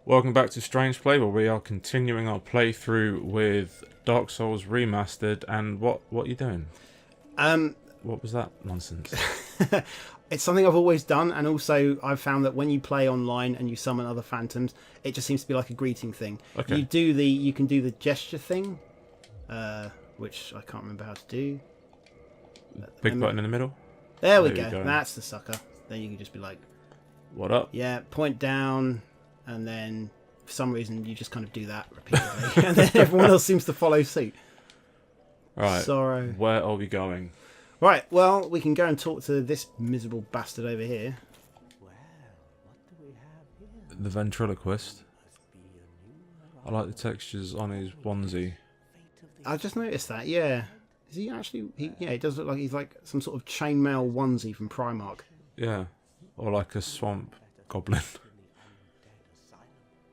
Welcome back to StrangePlay, where we are continuing our playthrough with Dark Souls Remastered. And what are you doing? What was that nonsense? It's something I've always done, and also I've found that when you play online and you summon other phantoms, it just seems to be like a greeting thing. Okay. You can do the gesture thing, which I can't remember how to do. Big button in the middle. There we go. That's the sucker. Then you can just be like, "What up?" Yeah, point down, and then for some reason you just kind of do that repeatedly, and then everyone else seems to follow suit. Right. Sorrow. Where are we going? Right, well, we can go and talk to this miserable bastard over here. Well, what do we have here? The Ventriloquist. I like the textures on his onesie. I just noticed that, yeah. Is he actually... yeah, it does look like he's like some sort of chainmail onesie from Primark. Yeah. Or like a swamp goblin.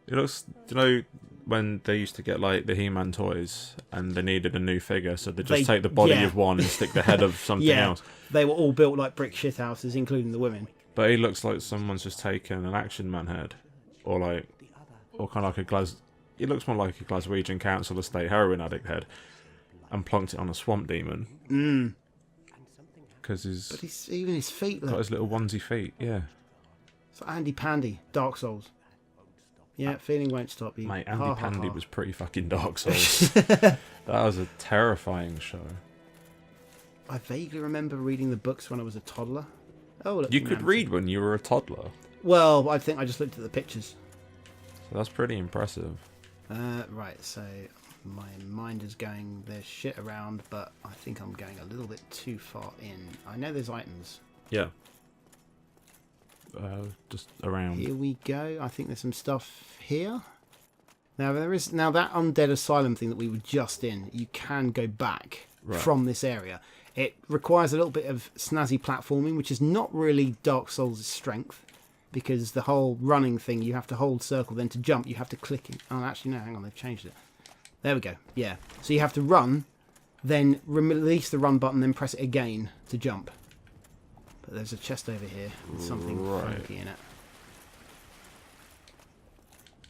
It looks... Do you know when they used to get like the He-Man toys and they needed a new figure, so they just take the body of one and stick the head of something else? They were all built like brick shithouses, including the women. But he looks like someone's just taken an Action Man head. Or kind of like a he looks more like a Glaswegian council estate heroin addict head, and plonked it on a swamp demon. Because even his feet got his little onesie feet. Yeah. It's like Andy Pandy, Dark Souls. Yeah, feeling won't stop you. Mate, Andy Pandy was pretty fucking Dark Souls. That was a terrifying show. I vaguely remember reading the books when I was a toddler. Oh, look, you could read when you were a toddler. Well, I think I just looked at the pictures. So that's pretty impressive. Right, so my mind is going, there's shit around, but I think I'm going a little bit too far in. I know there's items. Yeah. Just around. Here we go. I think there's some stuff here. Now that Undead Asylum thing that we were just in. You can go back from this area. It requires a little bit of snazzy platforming, which is not really Dark Souls' strength, because the whole running thing, you have to hold circle, then to jump you have to click it. Oh, actually no, hang on, they've changed it. There we go. Yeah. So you have to run, then release the run button, then press it again to jump. But there's a chest over here with something funky in it.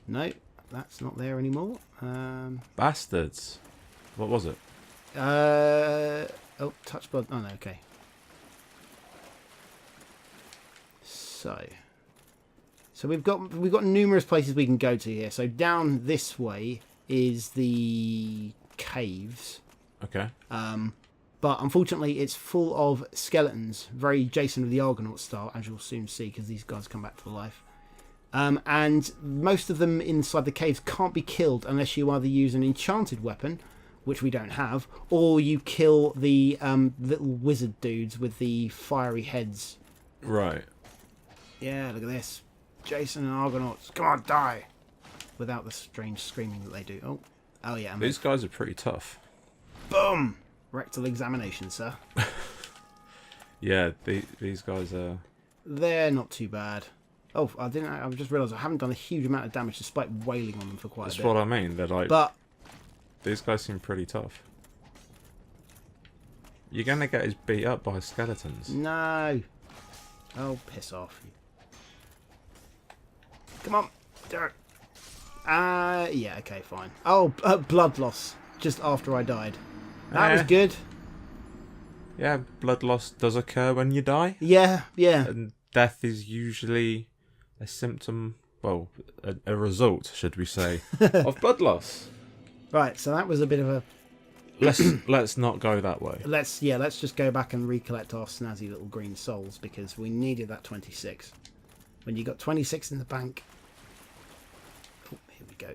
No, that's not there anymore. Bastards. What was it? Oh, touch blood. Oh no, okay. So we've got numerous places we can go to here. So down this way is the caves. Okay. But unfortunately, it's full of skeletons, very Jason of the Argonaut style, as you'll soon see, because these guys come back to life. And most of them inside the caves can't be killed unless you either use an enchanted weapon, which we don't have, or you kill the little wizard dudes with the fiery heads. Right. Yeah, look at this. Jason and Argonauts, come on, die! Without the strange screaming that they do. Oh yeah. These guys are pretty tough. Boom! Rectal examination, sir. Yeah, these guys are... They're not too bad. Oh, I just realised I haven't done a huge amount of damage despite wailing on them for quite a bit. That's what I mean. They're like... But... These guys seem pretty tough. You're going to get us beat up by skeletons. No. Oh, piss off. Come on. Derek. Yeah, okay, fine. Oh, blood loss. Just after I died. That was good. Yeah, blood loss does occur when you die. Yeah. And death is usually a symptom, well, a result, should we say, of blood loss. Right, so that was a bit of a... Let's not go that way. Let's just go back and recollect our snazzy little green souls, because we needed that 26. When you got 26 in the bank... Oh, here we go.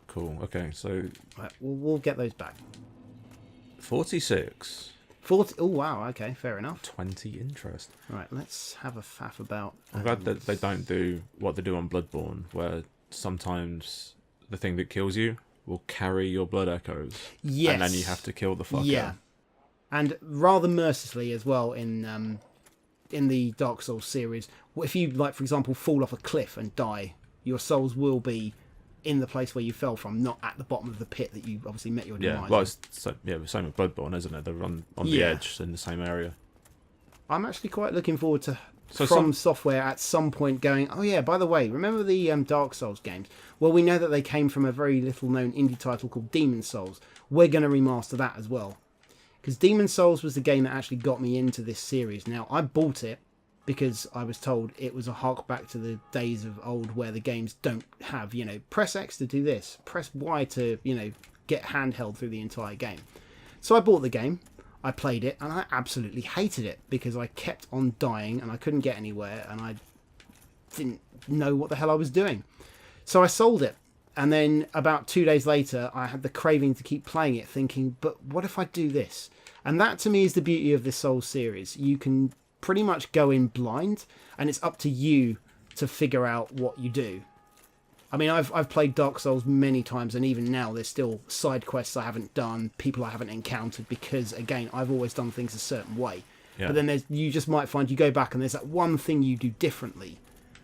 Cool. Okay, so Right, we'll get those back. 46. 40. Oh wow. Okay, fair enough. 20 interest. Right, let's have a faff about. I'm glad that they don't do what they do on Bloodborne, where sometimes the thing that kills you will carry your blood echoes. Yes. And then you have to kill the fucker. Yeah. And rather mercilessly as well in the Dark Souls series, if you, like, for example, fall off a cliff and die, your souls will be in the place where you fell from, not at the bottom of the pit that you obviously met your demise. Yeah, well, it's the same with Bloodborne, isn't it? They're on the edge in the same area. I'm actually quite looking forward to from software at some point going, oh yeah, by the way, remember the Dark Souls games? Well, we know that they came from a very little known indie title called Demon Souls. We're going to remaster that as well. Because Demon Souls was the game that actually got me into this series. Now, I bought it because I was told it was a hark back to the days of old where the games don't have, press X to do this, press Y to, get handheld through the entire game. So I bought the game, I played it, and I absolutely hated it because I kept on dying and I couldn't get anywhere and I didn't know what the hell I was doing. So I sold it. And then about 2 days later, I had the craving to keep playing it, thinking, but what if I do this? And that to me is the beauty of this Souls series. You can pretty much go in blind, and it's up to you to figure out what you do. I mean, I've played Dark Souls many times, and even now there's still side quests I haven't done, people I haven't encountered, because, again, I've always done things a certain way. Yeah. But then you just might find you go back and there's that one thing you do differently.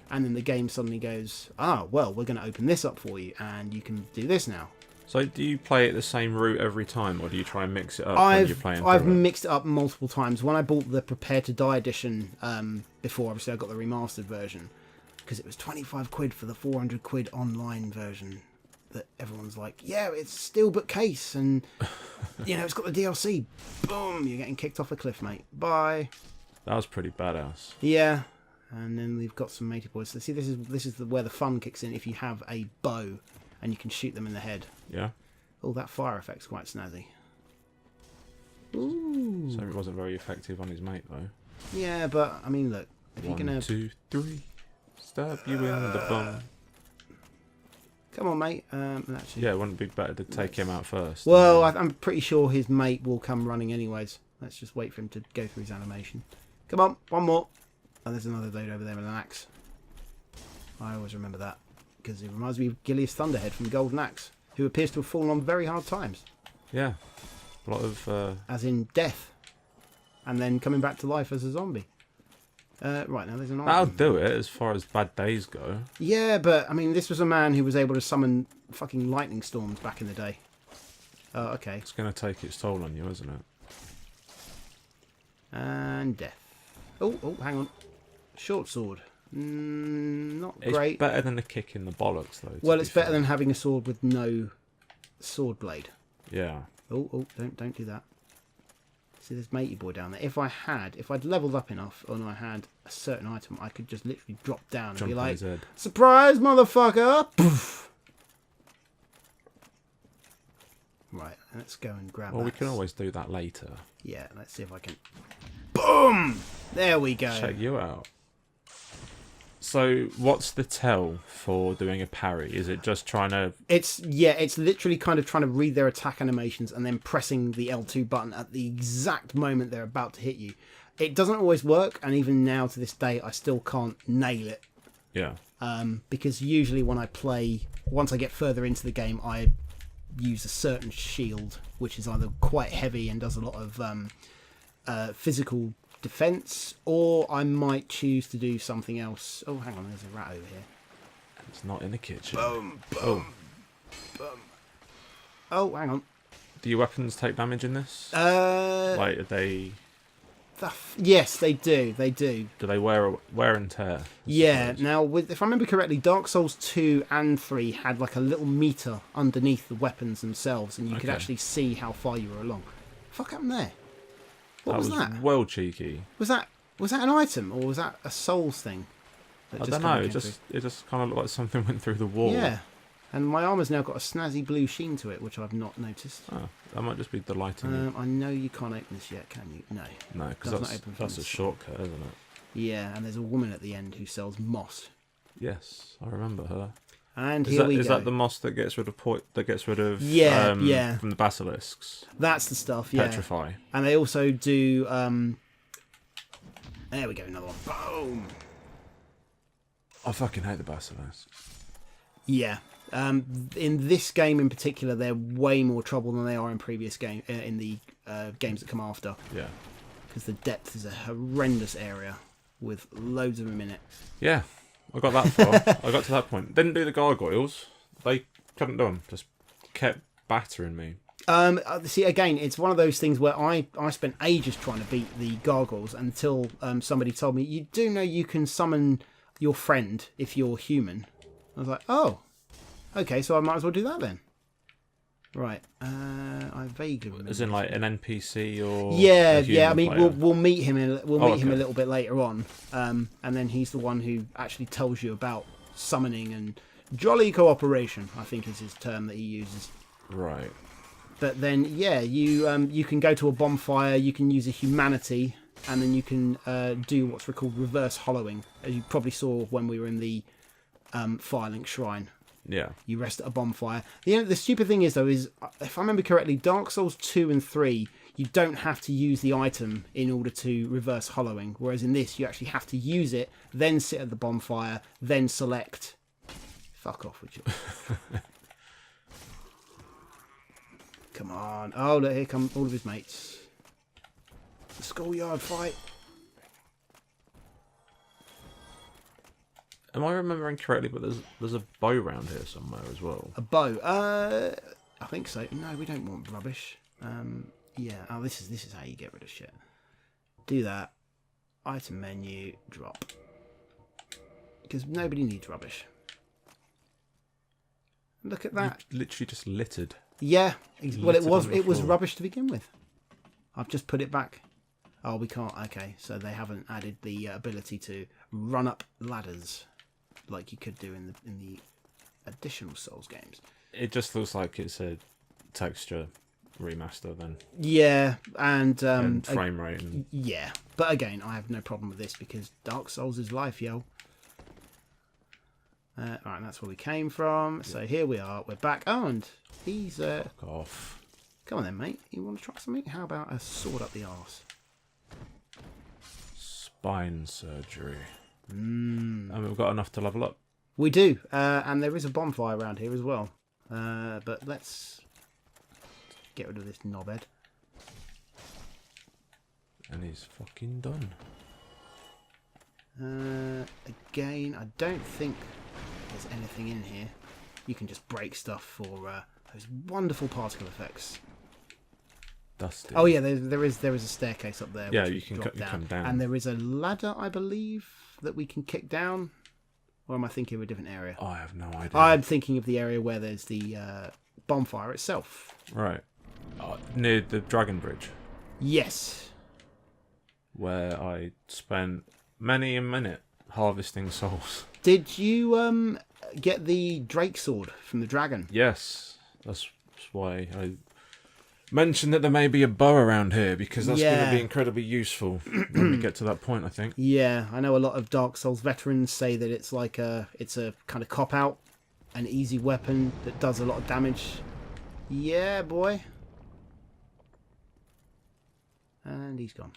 And then the game suddenly goes, well, we're going to open this up for you, and you can do this now. So do you play it the same route every time, or do you try and mix it up when you're playing? I've mixed it up multiple times. When I bought the Prepare to Die edition before, obviously I got the remastered version, because it was 25 quid for the 400 quid online version that everyone's like, yeah, it's steel bookcase, and, it's got the DLC. Boom, you're getting kicked off a cliff, mate. Bye. That was pretty badass. Yeah. And then we've got some matey boys. So see, this is where the fun kicks in if you have a bow and you can shoot them in the head. Yeah. Oh, that fire effect's quite snazzy. Ooh. So it wasn't very effective on his mate, though. Yeah, but, I mean, look. If you're gonna... 1, 2, 3. Stab you in the bum. Come on, mate. Actually, yeah, wouldn't it be better to take him out first? Well, I'm pretty sure his mate will come running anyways. Let's just wait for him to go through his animation. Come on, one more. Oh, there's another dude over there with an axe. I always remember that, because it reminds me of Gilius Thunderhead from Golden Axe, who appears to have fallen on very hard times. Yeah. A lot of... As in death. And then coming back to life as a zombie. Right, now there's an item. That'll do it, as far as bad days go. Yeah, but, I mean, this was a man who was able to summon fucking lightning storms back in the day. Oh, okay. It's going to take its toll on you, isn't it? And death. Oh, hang on. Short sword. Not it's great. It's better than a kick in the bollocks, though. Well, it's better than having a sword with no sword blade. Yeah. Oh, don't do that. See, there's matey boy down there. If I'd leveled up enough and I had a certain item, I could just literally drop down and be like, surprise, motherfucker! Poof! Right, let's go and grab that. Well, we can always do that later. Yeah, let's see if I can... Boom! There we go. Check you out. So, what's the tell for doing a parry? Is it just trying to... It's literally kind of trying to read their attack animations and then pressing the L2 button at the exact moment they're about to hit you. It doesn't always work, and even now to this day, I still can't nail it. Yeah. Because usually when I play, once I get further into the game, I use a certain shield, which is either quite heavy and does a lot of physical defense, or I might choose to do something else. Oh, hang on, there's a rat over here. It's not in the kitchen. Boom, boom, boom. Oh, hang on. Do your weapons take damage in this? Like, are they... Yes, they do. They do. Do they wear and tear? Yeah. Now, if I remember correctly, Dark Souls 2 and 3 had like a little meter underneath the weapons themselves, and you could actually see how far you were along. Fuck happened there? What was that? Well cheeky. Was that an item, or was that a Souls thing? I don't know. It just kind of looked like something went through the wall. Yeah. And my armour's now got a snazzy blue sheen to it, which I've not noticed. Oh, that might just be the lighting. I know you can't open this yet, can you? No. No, because that's a shortcut, isn't it? Yeah, and there's a woman at the end who sells moss. Yes, I remember her. And here we go. Is that the moss that gets rid of from the basilisks? That's the stuff. Yeah. Petrify. And they also do. There we go, another one. Boom. I fucking hate the basilisks. Yeah. In this game in particular, they're way more trouble than they are in previous games that come after. Yeah. Because the depth is a horrendous area with loads of them in it. Yeah, I got that far. I got to that point. Didn't do the gargoyles. They couldn't do them. Just kept battering me. See, again, it's one of those things where I spent ages trying to beat the gargoyles until somebody told me, you do know you can summon your friend if you're human. I was like, oh, okay, so I might as well do that then. Right, I vaguely remember. As in, like, an NPC or yeah. I mean, player? we'll meet him. We'll meet him a okay. little bit later on, and then he's the one who actually tells you about summoning and jolly cooperation, I think is his term that he uses. Right. But then, yeah, you can go to a bonfire, you can use a humanity, and then you can do what's called reverse hollowing, as you probably saw when we were in the Firelink Shrine. Yeah. You rest at a bonfire. The stupid thing is, though, is if I remember correctly, Dark Souls 2 and 3, you don't have to use the item in order to reverse hollowing, whereas in this, you actually have to use it, then sit at the bonfire, then select. Fuck off, would you? Come on. Oh, look, here come all of his mates. The schoolyard fight. Am I remembering correctly? But there's a bow round here somewhere as well. A bow. I think so. No, we don't want rubbish. Yeah. Oh, this is how you get rid of shit. Do that. Item menu. Drop. Because nobody needs rubbish. Look at that. You literally just littered. Yeah. Well, it was floor. rubbish to begin with. I've just put it back. Oh, we can't. Okay, so they haven't added the ability to run up ladders like you could do in the additional Souls games. It just looks like it's a texture remaster then. Yeah, and frame rate. And... yeah, but again, I have no problem with this because Dark Souls is life, yo. Right, that's where we came from. So here we are. We're back. Oh, and he's Fuck off. Come on then, mate. You want to try something? How about a sword up the arse? Spine surgery. And we've got enough to level up. We do, and there is a bonfire around here as well. But let's get rid of this knobhead. And he's fucking done. Again, I don't think there's anything in here. You can just break stuff for those wonderful particle effects. Dusty. Oh yeah, there is a staircase up there. Yeah, which you we can drop come down. and there is a ladder, I believe, that we can kick down. Or am I thinking of a different area? I have no idea. I'm thinking of the area where there's the bonfire itself. Right. Near the Dragon Bridge. Yes. Where I spent many a minute harvesting souls. Did you get the Drake sword from the dragon? Yes. That's why I mentioned that there may be a bow around here, because that's going to be incredibly useful when we get to that point, I think. Yeah, I know a lot of Dark Souls veterans say that it's like it's a kind of cop-out, an easy weapon that does a lot of damage. Yeah, boy. And he's gone.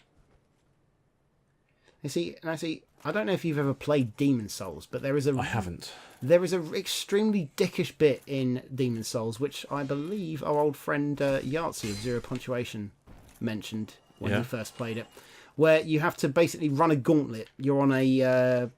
You see, I don't know if you've ever played Demon Souls, but there is I haven't. There is a extremely dickish bit in Demon Souls, which I believe our old friend Yahtzee of Zero Punctuation mentioned when he first played it, where you have to basically run a gauntlet. You're on a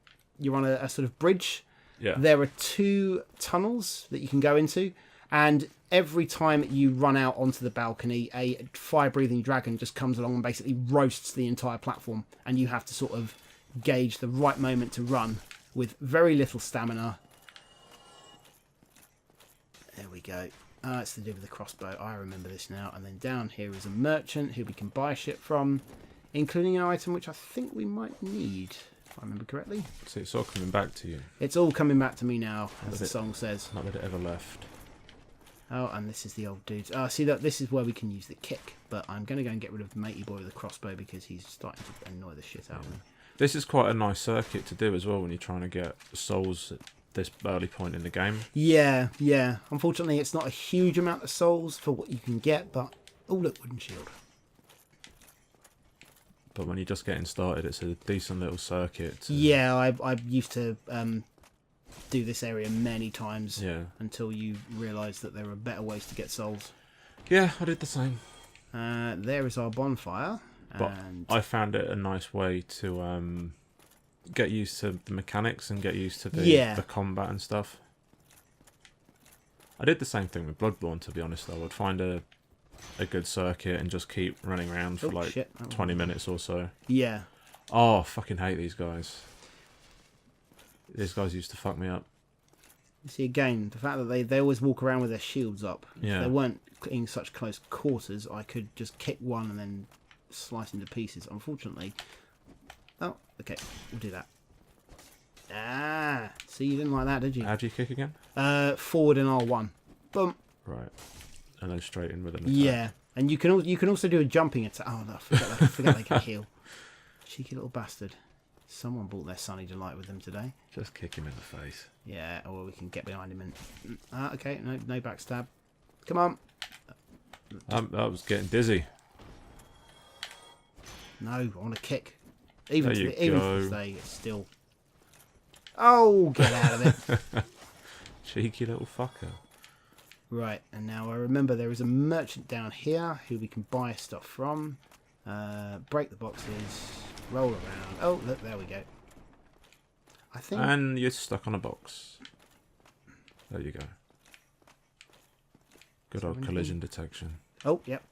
sort of bridge. Yeah. There are 2 tunnels that you can go into, and every time you run out onto the balcony, a fire-breathing dragon just comes along and basically roasts the entire platform, and you have to sort of gauge the right moment to run with very little stamina. There we go. It's to do with the crossbow. I remember this now. And then down here is a merchant who we can buy shit from, including an item which I think we might need, if I remember correctly. So it's all coming back to you. It's all coming back to me now, as the song says. Not that it ever left. Oh, and this is the old dude. See, that this is where we can use the kick. But I'm going to go and get rid of Matey Boy with the crossbow because he's starting to annoy the shit out of me. This is quite a nice circuit to do as well when you're trying to get souls at this early point in the game. Yeah. Unfortunately, it's not a huge amount of souls for what you can get, but... Oh, look, wooden shield. But when you're just getting started, it's a decent little circuit. Yeah, I used to do this area many times until you realise that there are better ways to get souls. Yeah, I did the same. There is our bonfire. But I found it a nice way to get used to the mechanics and get used to the combat and stuff. I did the same thing with Bloodborne, to be honest, though. I'd find a a good circuit and just keep running around for Oh, like shit. 20 minutes or so. Yeah. Oh, I fucking hate these guys. These guys used to fuck me up. You see, again, the fact that they always walk around with their shields up. Yeah. If they weren't in such close quarters, I could just kick one and then slice into pieces. Unfortunately. Oh, okay. We'll do that. Ah, see, you didn't like that, did you? How'd you kick again? Forward in R1. Boom. Right. And then straight in with an attack. Yeah, and you can also do a jumping attack. Oh no, I forget they can heal. Cheeky little bastard. Someone brought their Sunny Delight with them today. Just kick him in the face. Yeah, or we can get behind him and... okay, no backstab. Come on. I was getting dizzy. No, I want to kick. Even There you even go. if they still... Oh, get out of it. Cheeky little fucker. Right, and now I remember there is a merchant down here who we can buy stuff from. Break the boxes, roll around. Oh, look, there we go. I think... And you're stuck on a box. There you go. Good old collision detection. Oh, yep.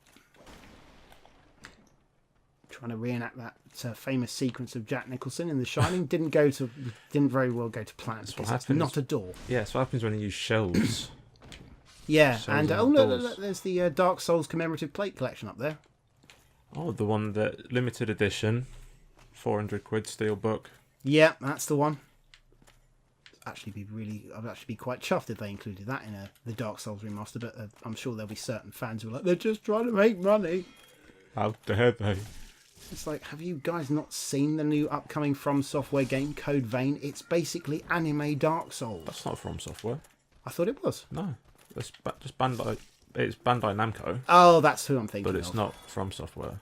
Trying to reenact that famous sequence of Jack Nicholson in The Shining. Didn't very well go to plan because it's not a door. Yeah, that's what happens when you use shells. Yeah, Shells and on oh doors. look, there's the Dark Souls commemorative plate collection up there. Oh, the one that limited edition, 400 quid steel book. Yeah, that's the one. I'd actually be quite chuffed if they included that in the Dark Souls Remastered, but I'm sure there'll be certain fans who are like, they're just trying to make money. How dare they? It's like, have you guys not seen the new upcoming From Software game, Code Vein? It's basically anime Dark Souls. That's not From Software. I thought it was. No, that's just Bandai. It's Bandai Namco, Oh, that's who I'm thinking but it's of. not From Software.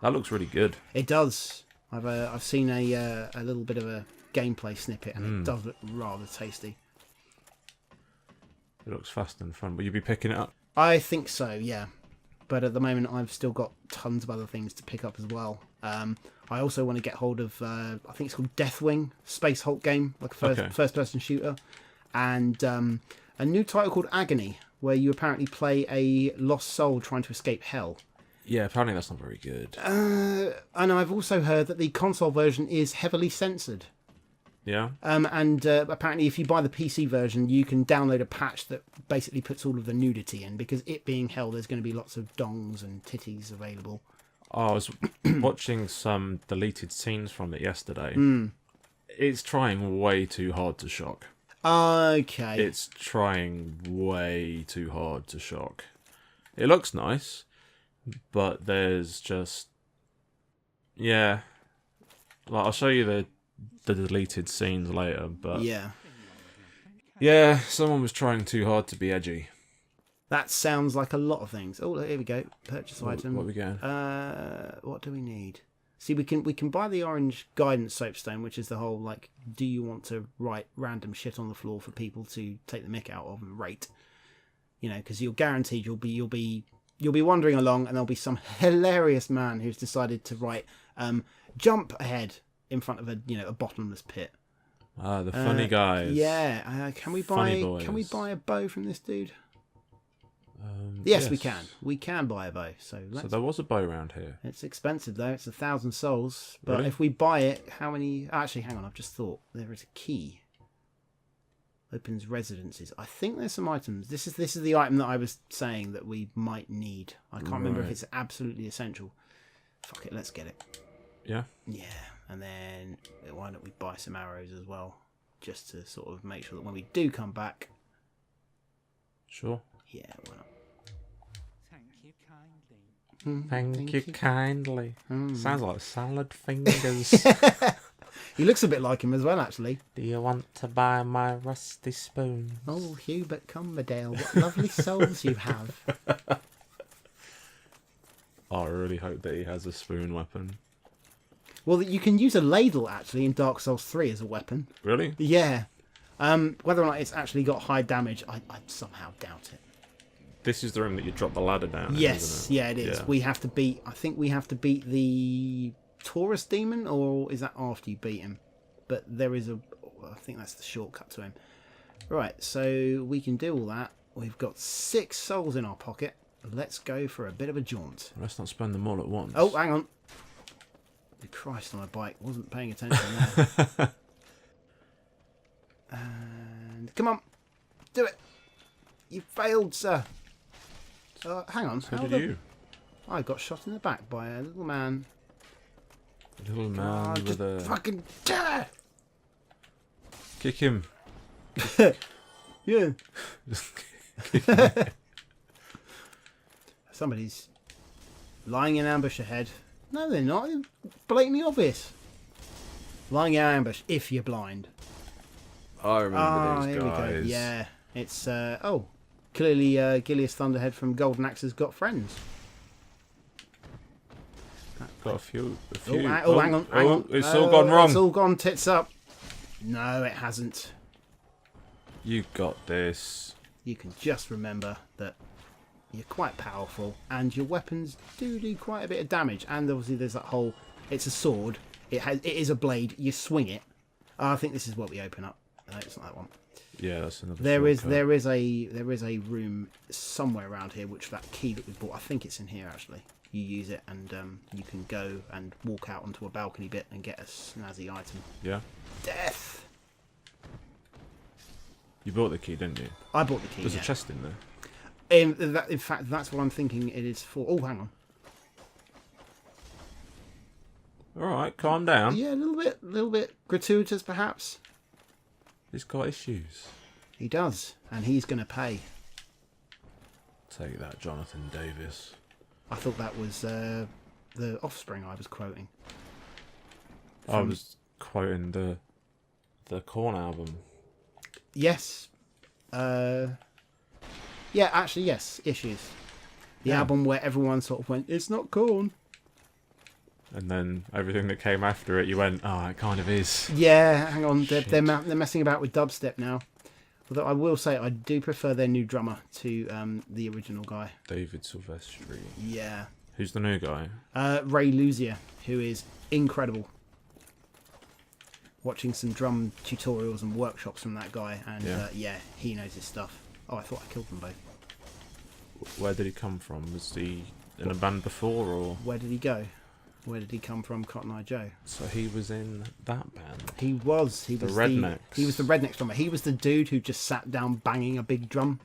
That looks really good. It does. I've seen a little bit of a gameplay snippet, and it does look rather tasty. It looks fast and fun. Will you be picking it up? I think so, yeah. But at the moment, I've still got tons of other things to pick up as well. I also want to get hold of, I think it's called Deathwing, Space Hulk game, like a first-person shooter. And a new title called Agony, where you apparently play a lost soul trying to escape hell. Yeah, apparently that's not very good. And I've also heard that the console version is heavily censored. Yeah? And apparently if you buy the PC version, you can download a patch that basically puts all of the nudity in, because it being hell, there's going to be lots of dongs and titties available. Oh, I was watching some deleted scenes from it yesterday. It's trying way too hard to shock. Okay. It's trying way too hard to shock. It looks nice, but there's just... Yeah. Like, I'll show you the deleted scenes later, but yeah, someone was trying too hard to be edgy. That sounds like a lot of things. Oh, here we go. Purchase item. What are we getting? What do we need? See, we can buy the orange guidance soapstone, which is the whole like, do you want to write random shit on the floor for people to take the mick out of and rate? You know, because you're guaranteed you'll be wandering along and there'll be some hilarious man who's decided to write jump ahead in front of a bottomless pit. Ah, the funny guys. Yeah. Can we buy a bow from this dude? Yes, we can. We can buy a bow. So there was a bow around here. It's expensive though. It's 1,000 souls. But Really? if we buy it, how many? Actually, hang on. I've just thought there is a key. Opens residences. I think there's some items. This is the item that I was saying that we might need. I can't remember if it's absolutely essential. Fuck it. Let's get it. Yeah. Yeah. And then why don't we buy some arrows as well, just to sort of make sure that when we do come back. Sure. Yeah. Why not? Thank you kindly. Sounds like salad fingers. He looks a bit like him as well, actually. Do you want to buy my rusty spoon? Oh, Hubert Cumberdale, what lovely souls you have. Oh, I really hope that he has a spoon weapon. Well, you can use a ladle, actually, in Dark Souls 3 as a weapon. Really? Yeah. Whether or not it's actually got high damage, I somehow doubt it. This is the room that you drop the ladder down. Yes, isn't it? yeah, it is. Yeah. I think we have to beat the Taurus demon, or is that after you beat him? But there is I think that's the shortcut to him. Right, so we can do all that. We've got 6 souls in our pocket. let's go for a bit of a jaunt. Let's not spend them all at once. Oh, hang on. Christ on a bike. Wasn't paying attention there. And come on. Do it. You failed, sir. Hang on. So did you. I got shot in the back by a little man. A little man with just a... fucking dare. Kick him. Yeah. Somebody's lying in ambush ahead. No, they're not. They're blatantly obvious. Lying in ambush if you're blind. I remember these here guys. we go. Yeah. It's, clearly Gilius Thunderhead from Golden Axe's got friends. Got a few. Hang on. It's all gone wrong. It's all gone tits up. No, it hasn't. You got this. You can just remember that you're quite powerful and your weapons do quite a bit of damage. And obviously there's that whole... It's a sword. It is a blade. You swing it. I think this is what we open up. No, it's not that one. Yeah, that's another. There is a room somewhere around here, which that key that we bought, I think it's in here actually. You use it and you can go and walk out onto a balcony bit and get a snazzy item. Yeah. Death. You bought the key, didn't you? I bought the key. There's yeah. a chest in there. In fact, that's what I'm thinking it is for. Oh, hang on. All right, calm down. Yeah, a little bit gratuitous, perhaps. He's got issues. He does, and he's going to pay. Take that, Jonathan Davis. I thought that was the Offspring I was quoting. I was quoting the Korn album. Yes. Yeah, actually, yes. Issues. The album where everyone sort of went, it's not Korn. And then everything that came after it, you went, oh, it kind of is. Yeah, hang on. They're messing about with dubstep now. Although I will say I do prefer their new drummer to the original guy. David Silvestri. Yeah. Who's the new guy? Ray Luzier, who is incredible. Watching some drum tutorials and workshops from that guy, and yeah, he knows his stuff. Oh, I thought I killed them both. Where did he come from? Was he in a band before, or where did he go? Where did he come from, Cotton Eye Joe? So he was in that band. He was the Rednecks. He was the Rednecks drummer. He was the dude who just sat down banging a big drum.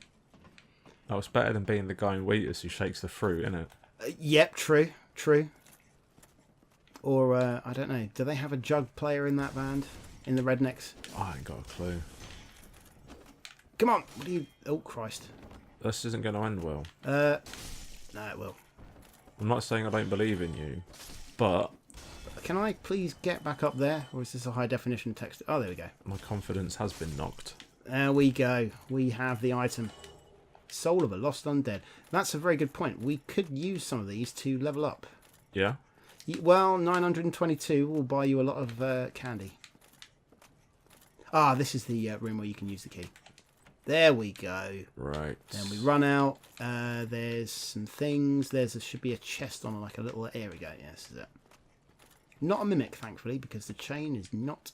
That was better than being the guy in Wheatus who shakes the fruit, isn't it? Yep, true. Or, I don't know, do they have a jug player in that band? In the Rednecks? I ain't got a clue. Come on! What are you... Oh, Christ. This isn't going to end well. No, it will. I'm not saying I don't believe in you, but... Can I please get back up there? Or is this a high definition text? Oh, there we go. My confidence has been knocked. There we go. We have the item. Soul of a Lost Undead. That's a very good point. We could use some of these to level up. Yeah? Well, 922 will buy you a lot of candy. Ah, this is the room where you can use the key. There we go. Right. Then we run out. There's some things. There should be a chest on like a little... Here we go. Yeah, this is it. Not a mimic, thankfully, because the chain is not...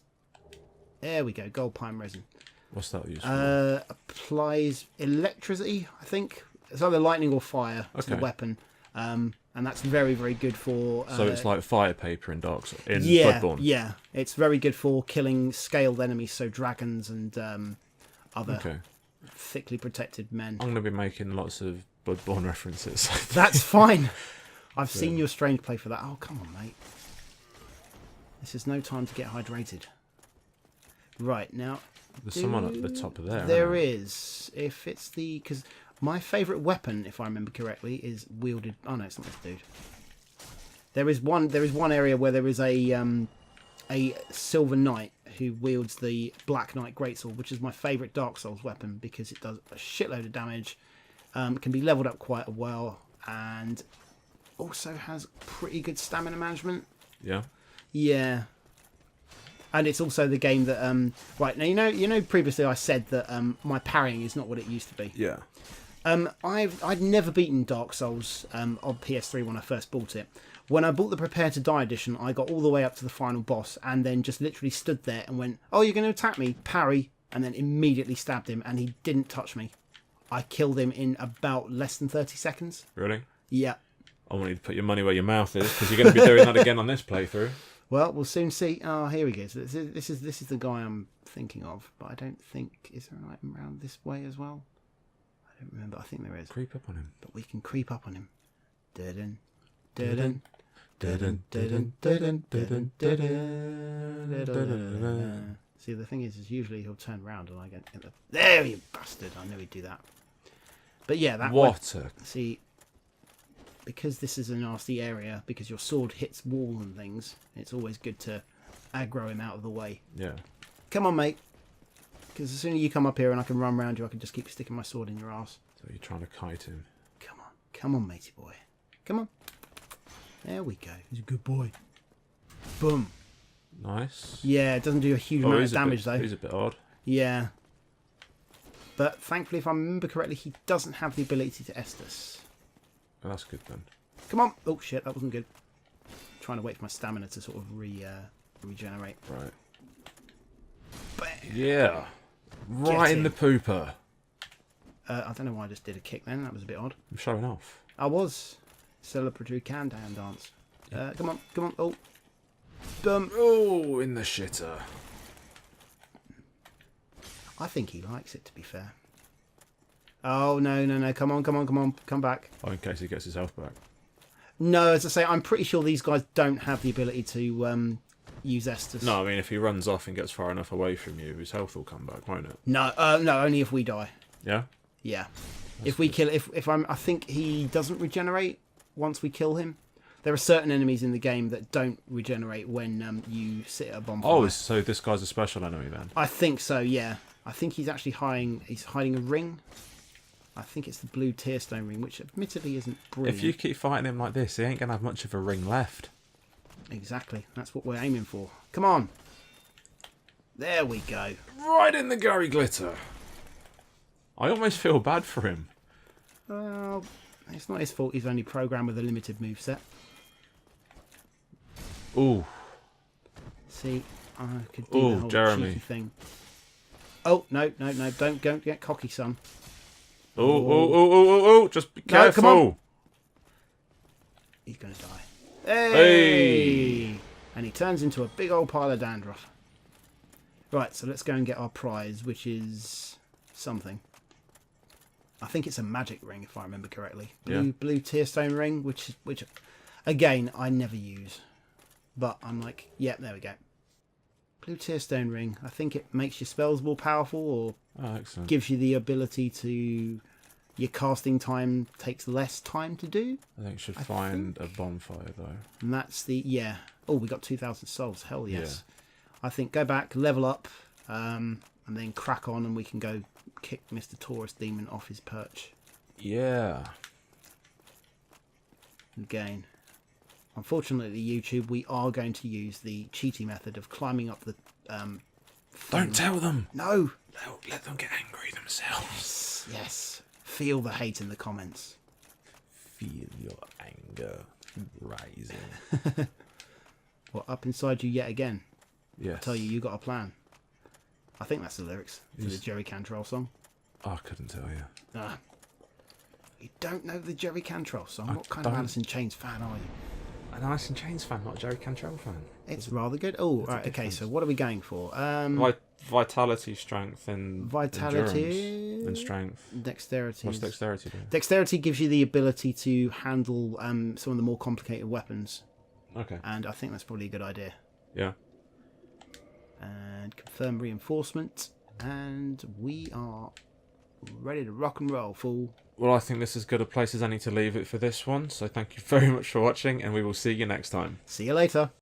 There we go. Gold pine resin. What's that used for? Applies electricity, I think. It's either lightning or fire to the weapon. And that's very, very good for... so it's like fire paper in Dark Souls, in Bloodborne? Yeah. It's very good for killing scaled enemies, so dragons and other thickly protected men. I'm going to be making lots of Bloodborne references. That's fine. I've seen your StrangePlay for that. Oh, come on, mate. This is no time to get hydrated. Right, now... There's someone at the top of there. There is. If it's the... Because my favourite weapon, if I remember correctly, is wielded... Oh, no, it's not this dude. There is one area where there is a Silver Knight who wields the Black Knight Greatsword, which is my favourite Dark Souls weapon because it does a shitload of damage, can be levelled up quite well, and also has pretty good stamina management. Yeah? Yeah. And it's also the game that right now you know previously I said that my parrying is not what it used to be. Yeah. I'd never beaten Dark Souls on PS3 when I first bought it. When I bought the Prepare to Die edition, I got all the way up to the final boss and then just literally stood there and went, "Oh, you're going to attack me? Parry!" and then immediately stabbed him, and he didn't touch me. I killed him in about less than 30 seconds. Really? Yeah. I want you to put your money where your mouth is, because you're going to be doing that again on this playthrough. Well, we'll soon see. Oh, here we go. So this is the guy I'm thinking of, but I don't think... Is there an item around this way as well? I don't remember. I think there is. Creep up on him. But we can creep up on him. Dun dun dun dun dun dun dun. See, the thing is usually he'll turn around and I get the... There, you bastard! I knew he'd do that. But yeah, that What? See, because this is a nasty area, because your sword hits wall and things, it's always good to aggro him out of the way. Yeah. Come on, mate. Because as soon as you come up here and I can run around you, I can just keep sticking my sword in your ass. So you're trying to kite him. Come on, matey boy. Come on. There we go. He's a good boy. Boom. Nice. Yeah, it doesn't do a huge amount of damage, though. He's a bit odd. Yeah. But thankfully, if I remember correctly, he doesn't have the ability to Estus. Well, that's good then. Come on. Oh, shit, that wasn't good. Trying to wait for my stamina to sort of regenerate. Right. Bam. Yeah. Right in the pooper. I don't know why I just did a kick then. That was a bit odd. I'm showing off. I was. Celebratory can-down dance. Come on. Come on. Oh. Boom. Oh, in the shitter. I think he likes it, to be fair. Oh, no. Come on. Come back. Oh, in case he gets his health back. No, as I say, I'm pretty sure these guys don't have the ability to use Estus. No, I mean, if he runs off and gets far enough away from you, his health will come back, won't it? No, only if we die. Yeah? Yeah. If we kill... I think he doesn't regenerate once we kill him. There are certain enemies in the game that don't regenerate when you sit at a bonfire. Oh, so this guy's a special enemy then? I think so, yeah. I think he's actually hiding a ring. I think it's the blue tearstone ring, which admittedly isn't brilliant. If you keep fighting him like this, he ain't going to have much of a ring left. Exactly. That's what we're aiming for. Come on. There we go. Right in the Gary Glitter. I almost feel bad for him. Well, it's not his fault he's only programmed with a limited moveset. Ooh. See, I could do the whole Jeremy. cheeky thing. Oh, no. Don't get cocky, son. Oh, just be careful. No, come on. He's going to die. Hey! And he turns into a big old pile of dandruff. Right, so let's go and get our prize, which is something. I think it's a magic ring, if I remember correctly. Blue tearstone ring, which again, I never use. But I'm like, yeah, there we go. Blue tearstone ring. I think it makes your spells more powerful, or gives you the ability to... Your casting time takes less time to do. I think you should find a bonfire, though. And that's the... Yeah. Oh, we got 2,000 souls. Hell yes. Yeah. I think go back, level up, and then crack on, and we can go kick Mr. Taurus Demon off his perch. Yeah. Again. Unfortunately, YouTube, we are going to use the cheaty method of climbing up the... Don't tell them! No! Let them get angry themselves. Yes. Feel the hate in the comments. Feel your anger rising. What, up inside you yet again? Yes. I tell you got a plan. I think that's the lyrics for the Jerry Cantrell song. I couldn't tell you. You don't know the Jerry Cantrell song? What kind of Alice in Chains fan are you? An Alice in Chains fan, not a Jerry Cantrell fan. It's rather good. Oh, right, okay, so what are we going for? Vitality, strength, and endurance, and strength. Dexterity. What's dexterity do? Dexterity gives you the ability to handle some of the more complicated weapons. Okay. And I think that's probably a good idea. Yeah. And confirm reinforcement. And we are ready to rock and roll, fool. Well, I think this is as good a place as any to leave it for this one. So thank you very much for watching, and we will see you next time. See you later.